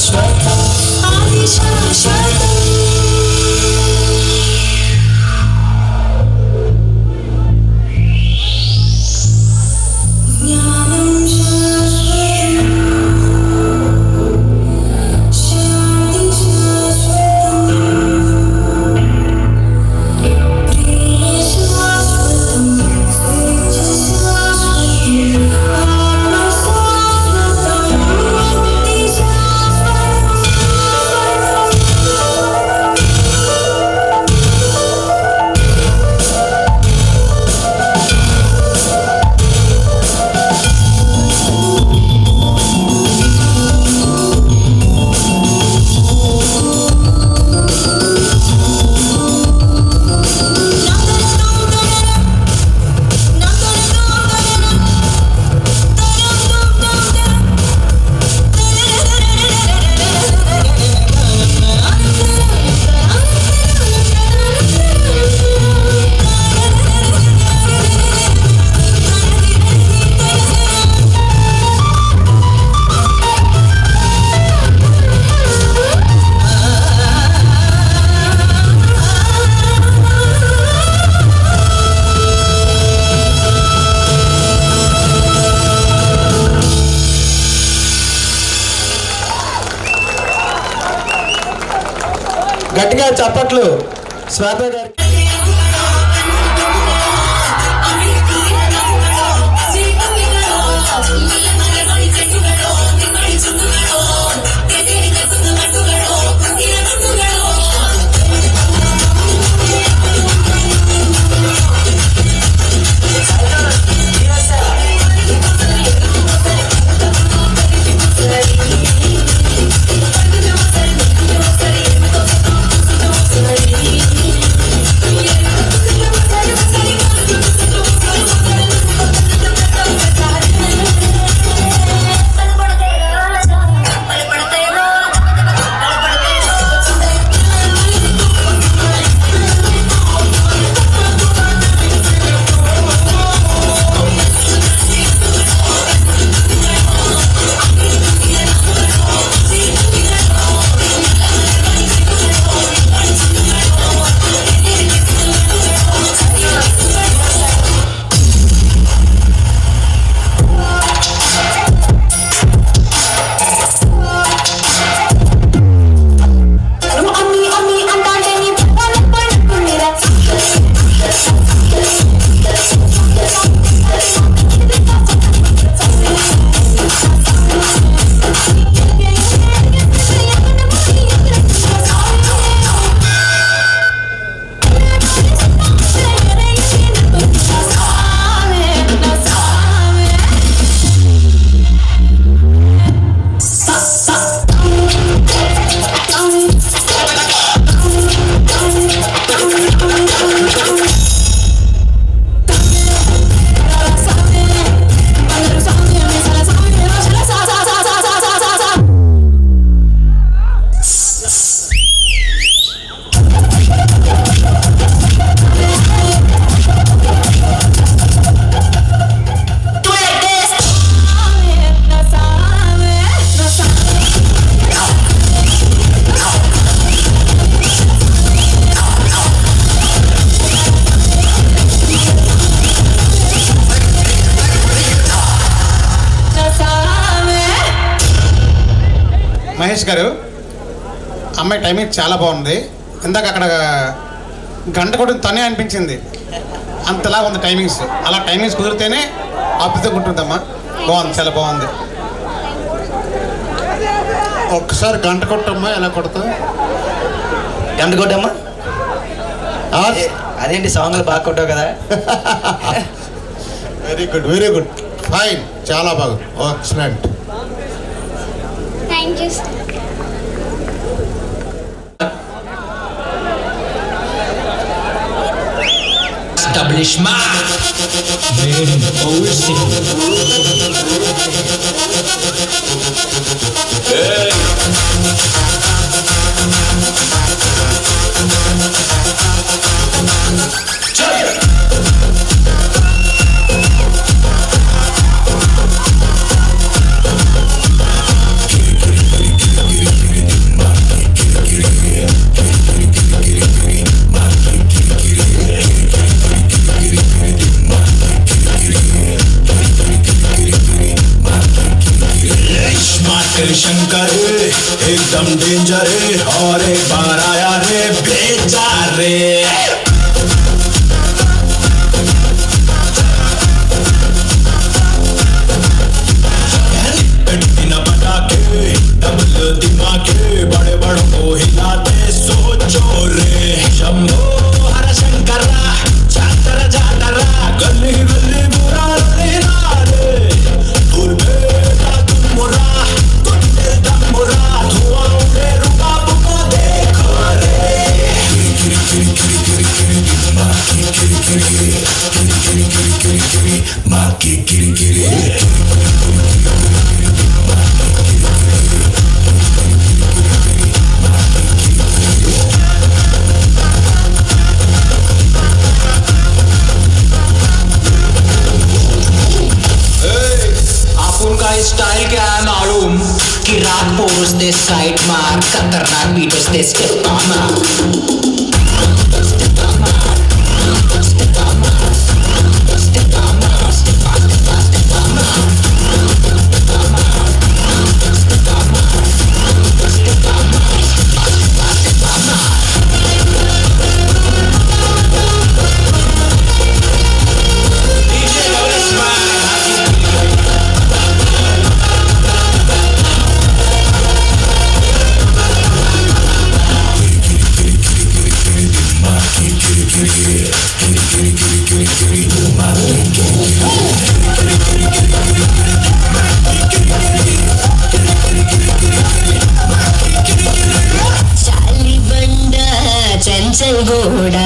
శాశ్వతం అది శాశ్వతం గట్టిగా చప్పట్లు శ్వేత గారికి. మహేష్ గారు, అమ్మాయి టైమింగ్ చాలా బాగుంది. ఇందాక అక్కడ గంట కొట్టిన తనే అనిపించింది, అంతలా ఉంది టైమింగ్స్. అలా టైమింగ్స్ కుదిరితేనే అద్భుతంగా ఉంటుందమ్మా. బాగుంది, చాలా బాగుంది. ఒక్కసారి గంట కొట్టమ్మా. ఎలా కొడతావు? గంట కొట్టమ్మా. అదేంటి సాంగ్లు బాగా కొట్టావు కదా. Very good, very good, fine, చాలా బాగుంది, excellent. Thank you. Establishment made in overseas. Hey. Smart Shankar एकदम डेंजर और एक बार आया रे बेचा रे डबल दिमागे बड़े बड़ों को हिलाते सोचो रे शंभो हर शंकरा जातरा जातरा गली गली बुरा रे दूर बेटा तुम मुरा कुत्ते दम मुरा धुआं उड़े रुबाब को देखो रे किरी किरी किरी किरी किरी किरी माँ की किरी किरी किरी किरी किरी किरी किरी माँ की किरी किरी स्टाइल क्या है मालूम कि रात पोर्स दे साइड मार खतरनाक बीटोस दे स्टेप मार चंचल घोड़ा